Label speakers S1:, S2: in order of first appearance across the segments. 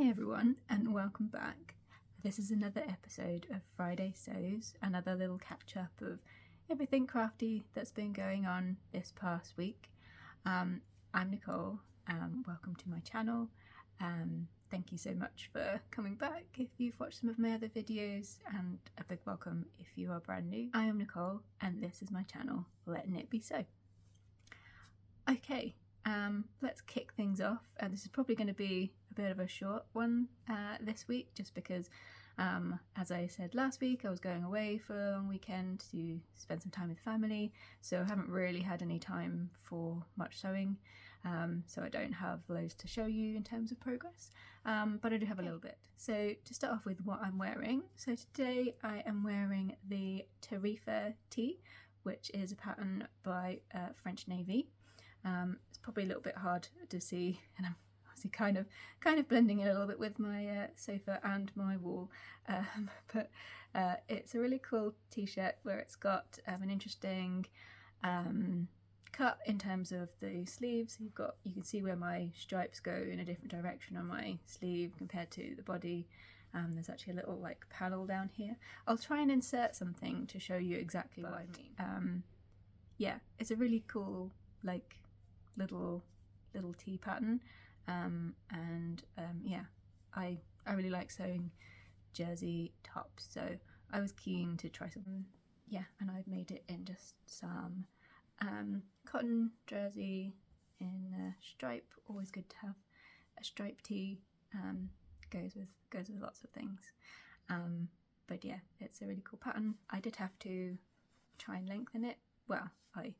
S1: Hi everyone and welcome back. This is another episode of Friday Sews, another little catch up of everything crafty that's been going on this past week. I'm Nicole, welcome to my channel. Thank you so much for coming back if you've watched some of my other videos, and a big welcome if you are brand new. I am Nicole and this is my channel, Letting It Be Sew. Okay. Let's kick things off, and this is probably going to be a bit of a short one this week, just because as I said last week, I was going away for a long weekend to spend some time with family, so I haven't really had any time for much sewing, so I don't have loads to show you in terms of progress, but I do have a little bit. So to start off with what I'm wearing, so today I am wearing the Tarifa Tee, which is a pattern by French Navy. It's probably a little bit hard to see, and I'm obviously kind of blending it a little bit with my sofa and my wall, but it's a really cool t-shirt where it's got an interesting cut in terms of the sleeves. You can see where my stripes go in a different direction on my sleeve compared to the body. There's actually a little like panel down here. I'll try and insert something to show you exactly what I mean. Yeah, it's a really cool like little tee pattern, yeah, I really like sewing jersey tops, so I was keen to try something. Yeah, and I've made it in just some cotton jersey in a stripe. Always good to have a stripe tee. Goes with lots of things, but yeah, it's a really cool pattern. I did have to try and lengthen it. Well, I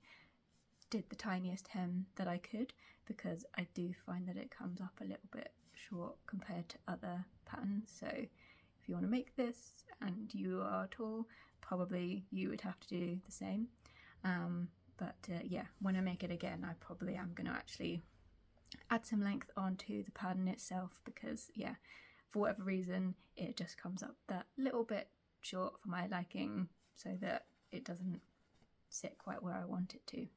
S1: did the tiniest hem that I could, because I do find that it comes up a little bit short compared to other patterns. So if you want to make this and you are tall, probably you would have to do the same. Yeah, when I make it again, I probably am going to actually add some length onto the pattern itself, because yeah, for whatever reason it just comes up that little bit short for my liking, so that it doesn't sit quite where I want it to.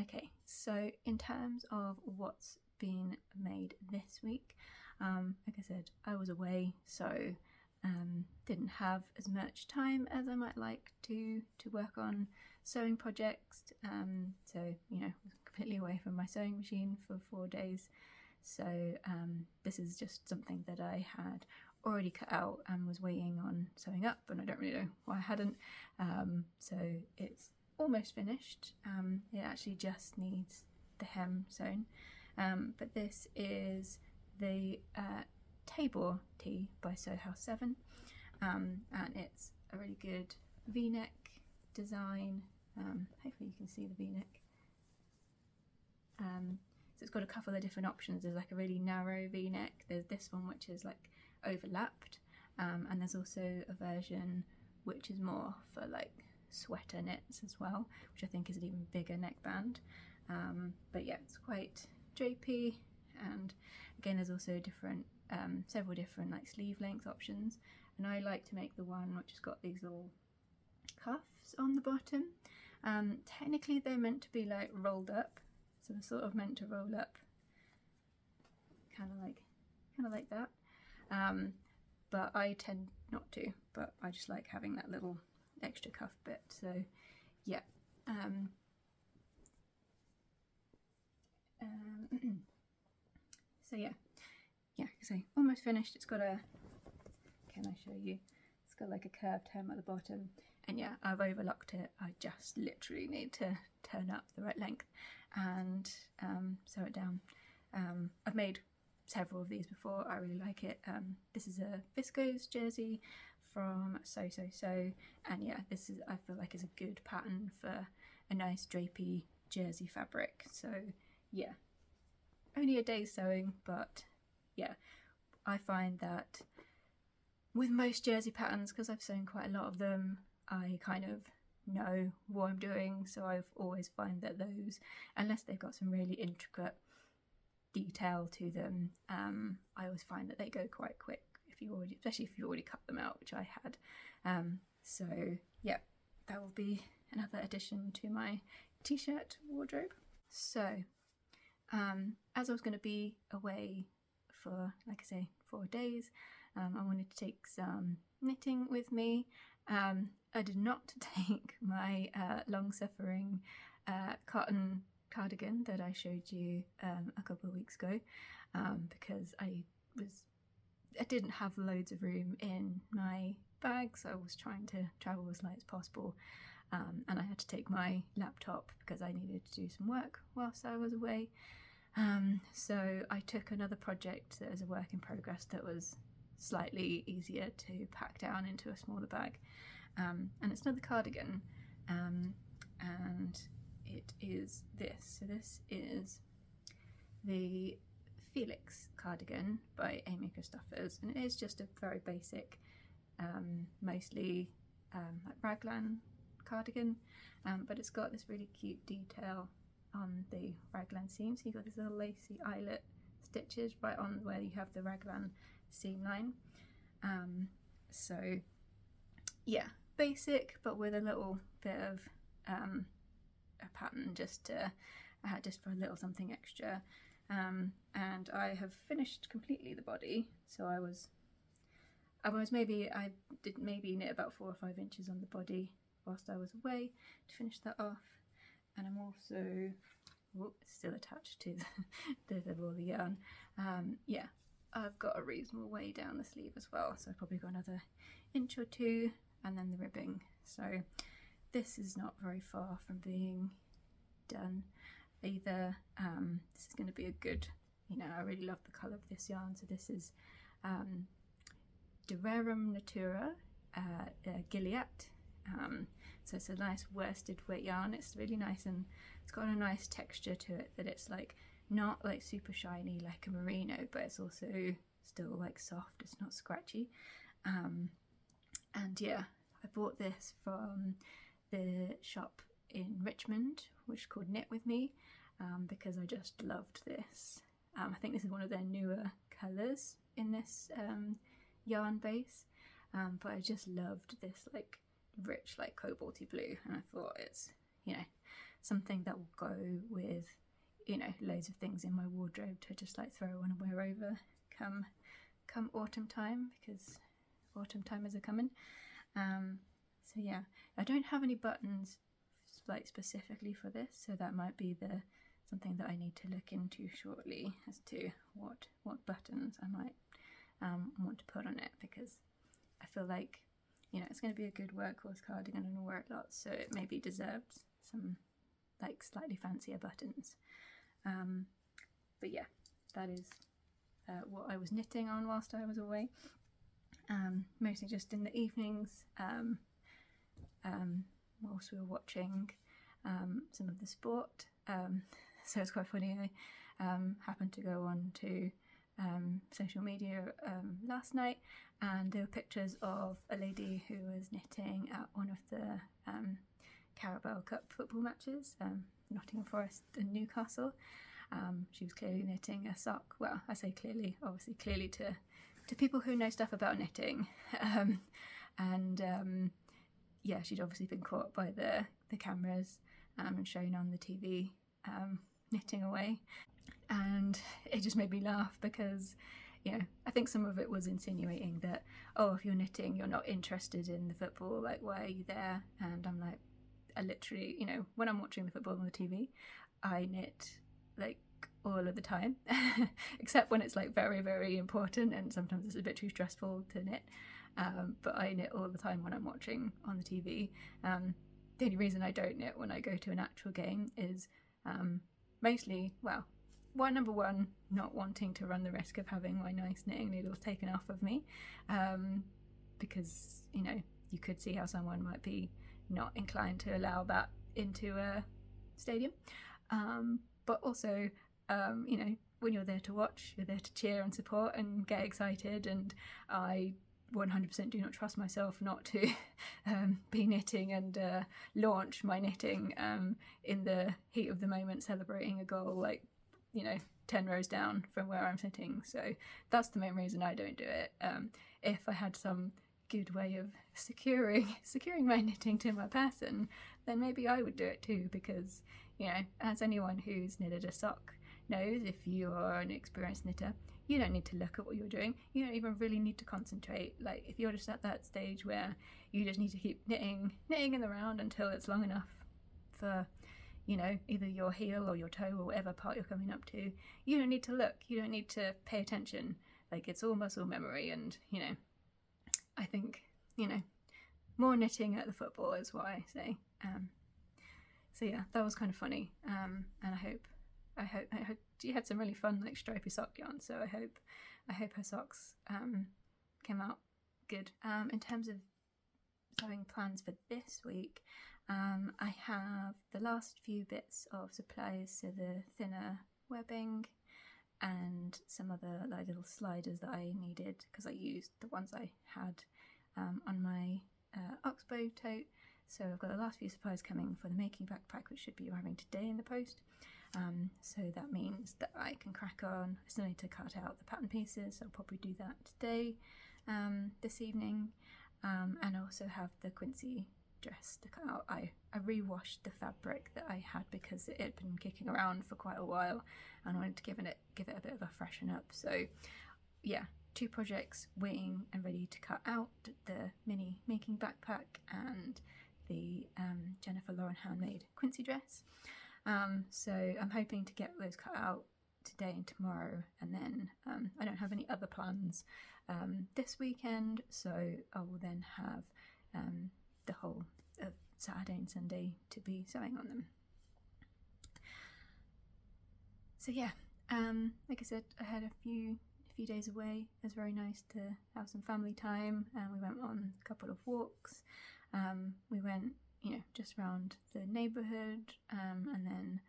S1: Okay, so in terms of what's been made this week, like I said, I was away, so didn't have as much time as I might like to work on sewing projects. So, you know, I was completely away from my sewing machine for 4 days. So this is just something that I had already cut out and was waiting on sewing up, and I don't really know why I hadn't. So it's almost finished. It actually just needs the hem sewn, but this is the Tabor Tee by Sew House 7, and it's a really good v-neck design. Hopefully you can see the v-neck. So it's got a couple of different options. There's like a really narrow v-neck, there's this one which is like overlapped, and there's also a version which is more for like sweater knits as well, which I think is an even bigger neckband. But yeah, it's quite drapey, and again there's also different several different like sleeve length options, and I like to make the one which has got these little cuffs on the bottom. Technically they're meant to be like rolled up, so they're sort of meant to roll up kind of like that, but I tend not to, but I just like having that little extra cuff bit. So yeah, so so almost finished. It's got a, can I show you, it's got like a curved hem at the bottom, and yeah, I've overlocked it. I just literally need to turn up the right length and sew it down. I've made several of these before. I really like it. This is a viscose jersey from Sew, and yeah, this is, I feel like, is a good pattern for a nice drapey jersey fabric. So yeah, only a day's sewing, but yeah, I find that with most jersey patterns, because I've sewn quite a lot of them, I kind of know what I'm doing, so I've always find that those, unless they've got some really intricate detail to them, I always find that they go quite quick, especially if you already cut them out, which I had. So yeah, that will be another addition to my t-shirt wardrobe. So as I was going to be away for, like I say, 4 days. I wanted to take some knitting with me. I did not take my long-suffering cotton cardigan that I showed you a couple of weeks ago because I didn't have loads of room in my bag, so I was trying to travel as light as possible, and I had to take my laptop because I needed to do some work whilst I was away. So I took another project that was a work in progress that was slightly easier to pack down into a smaller bag, and it's another cardigan, and it is this. So this is the Felix cardigan by Amy Christoffers, and it is just a very basic, mostly like raglan cardigan, but it's got this really cute detail on the raglan seam. So you've got this little lacy eyelet stitches right on where you have the raglan seam line. So yeah, basic, but with a little bit of a pattern just for a little something extra. And I have finished completely the body, so I did maybe knit about 4 or 5 inches on the body whilst I was away to finish that off. And I'm also still attached to all the yarn. Yeah, I've got a reasonable way down the sleeve as well, so I've probably got another inch or 2, and then the ribbing. So this is not very far from being done either. This is going to be a good, I really love the colour of this yarn. So this is Durerum Natura Gilead. So it's a nice worsted weight yarn. It's really nice, and it's got a nice texture to it, that it's like not like super shiny like a merino, but it's also still like soft, it's not scratchy. And yeah, I bought this from the shop in Richmond, which is called Knit With Me, because I just loved this. I think this is one of their newer colours in this yarn base, but I just loved this like rich like cobalty blue, and I thought it's something that will go with loads of things in my wardrobe to just like throw on and wear over come autumn time, because autumn time is a coming. So yeah, I don't have any buttons like specifically for this, so that might be something that I need to look into shortly as to what buttons I might want to put on it, because I feel like it's going to be a good workhorse cardigan and I'll wear it lots, so it maybe deserves some like slightly fancier buttons. But yeah, that is what I was knitting on whilst I was away, mostly just in the evenings, whilst we were watching some of the sport. So it's quite funny, I happened to go on to social media last night, and there were pictures of a lady who was knitting at one of the Carabao Cup football matches, Nottingham Forest and Newcastle. She was clearly knitting a sock. Well, I say clearly, obviously clearly to people who know stuff about knitting. Yeah, she'd obviously been caught by the cameras and shown on the TV knitting away. And it just made me laugh because, I think some of it was insinuating that, oh, if you're knitting, you're not interested in the football, like, why are you there? And I'm like, I literally, when I'm watching the football on the TV, I knit like all of the time, except when it's like very, very important, and sometimes it's a bit too stressful to knit. But I knit all the time when I'm watching on the TV. The only reason I don't knit when I go to an actual game is mostly, well, number one, not wanting to run the risk of having my nice knitting needles taken off of me, because you could see how someone might be not inclined to allow that into a stadium, but also when you're there to watch, you're there to cheer and support and get excited, and I 100% do not trust myself not to be knitting and launch my knitting in the heat of the moment, celebrating a goal like 10 rows down from where I'm sitting. So that's the main reason I don't do it. If I had some good way of securing my knitting to my person, then maybe I would do it too, because as anyone who's knitted a sock knows, if you are an experienced knitter, you don't need to look at what you're doing. You don't even really need to concentrate. Like if you're just at that stage where you just need to keep knitting in the round until it's long enough for, you know, either your heel or your toe or whatever part you're coming up to, you don't need to look, you don't need to pay attention. Like it's all muscle memory. And, you know, I think, you know, more knitting at the football is what I say. So yeah, that was kind of funny. And I hope she had some really fun like stripy sock yarn. So I hope her socks came out good. In terms of sewing plans for this week, I have the last few bits of supplies, so the thinner webbing and some other like little sliders that I needed because I used the ones I had on my Oxbow tote. So I've got the last few supplies coming for the making backpack, which should be arriving today in the post. So that means that I can crack on. I still need to cut out the pattern pieces, so I'll probably do that today, this evening, and also have the Quincy dress to cut out. I re-washed the fabric that I had because it had been kicking around for quite a while and I wanted to give it a bit of a freshen up. So yeah, 2 projects waiting and ready to cut out: the mini making backpack and the Jennifer Lauren handmade Quincy dress. So I'm hoping to get those cut out today and tomorrow, and then I don't have any other plans this weekend, so I will then have the whole of Saturday and Sunday to be sewing on them. So yeah, like I said, I had a few days away. It was very nice to have some family time, and we went on a couple of walks. We went, you know, just around the neighbourhood, and then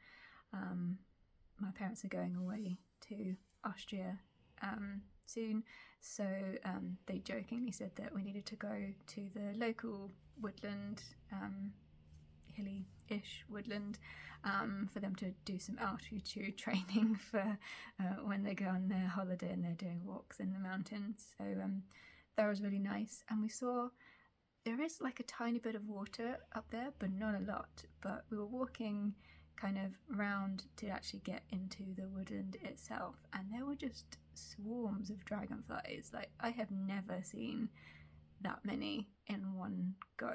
S1: my parents are going away to Austria soon, so they jokingly said that we needed to go to the local woodland, hilly-ish woodland, for them to do some altitude training for when they go on their holiday and they're doing walks in the mountains. So that was really nice, and we saw there is like a tiny bit of water up there, but not a lot. But we were walking kind of round to actually get into the woodland itself, and there were just swarms of dragonflies. Like I have never seen that many in one go.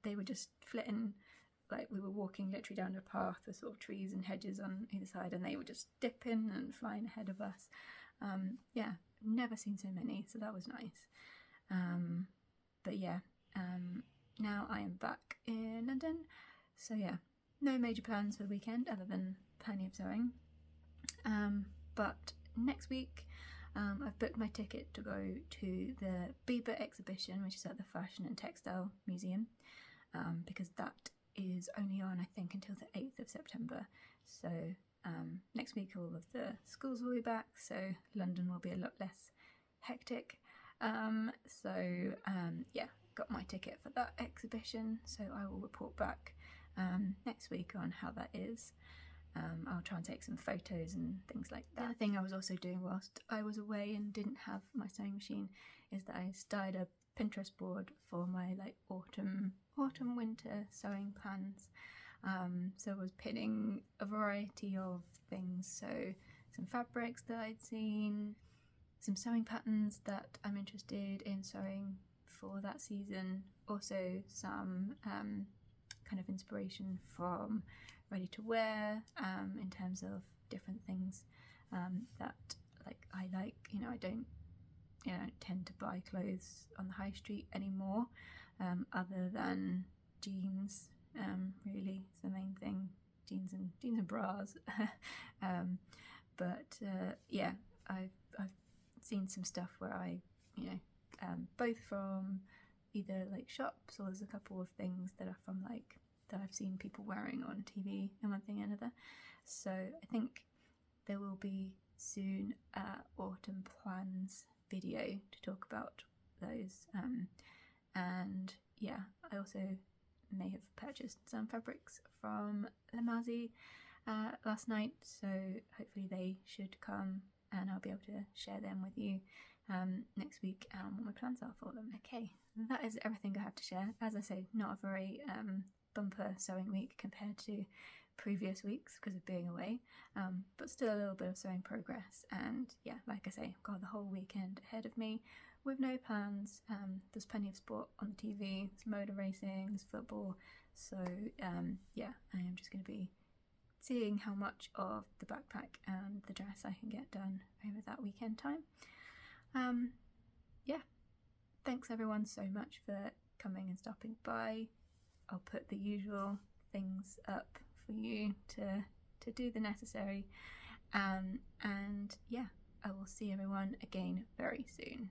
S1: They were just flitting, like we were walking literally down a path with sort of trees and hedges on either side, and they were just dipping and flying ahead of us. Yeah, never seen so many, so that was nice. But yeah, now I am back in London, so yeah, no major plans for the weekend other than plenty of sewing. But next week I've booked my ticket to go to the Bieber exhibition, which is at the Fashion and Textile Museum, because that is only on, I think, until the 8th of September. So next week all of the schools will be back, so London will be a lot less hectic. Yeah, got my ticket for that exhibition, so I will report back next week on how that is. I'll try and take some photos and things like that. The other thing I was also doing whilst I was away and didn't have my sewing machine is that I started a Pinterest board for my like autumn winter sewing plans. So I was pinning a variety of things, so some fabrics that I'd seen, some sewing patterns that I'm interested in sewing for that season, also some kind of inspiration from ready to wear, in terms of different things that I like. You know, I don't tend to buy clothes on the high street anymore, other than jeans. Really, is the main thing. Jeans and bras. Yeah, I've seen some stuff where I, both from either like shops, or there's a couple of things that are from like that I've seen people wearing on TV and one thing and another. So I think there will be soon autumn plans video to talk about those. And yeah, I also may have purchased some fabrics from Lamazi last night, so hopefully they should come and I'll be able to share them with you next week and what my plans are for them. Okay, that is everything I have to share. As I say, not a very bumper sewing week compared to previous weeks because of being away, but still a little bit of sewing progress. And yeah, like I say, I've got the whole weekend ahead of me with no plans. There's plenty of sport on the TV, there's motor racing, there's football, so yeah, I am just going to be seeing how much of the backpack and the dress I can get done over that weekend time. Yeah, thanks everyone so much for coming and stopping by. I'll put the usual things up for you to do the necessary, and yeah, I will see everyone again very soon.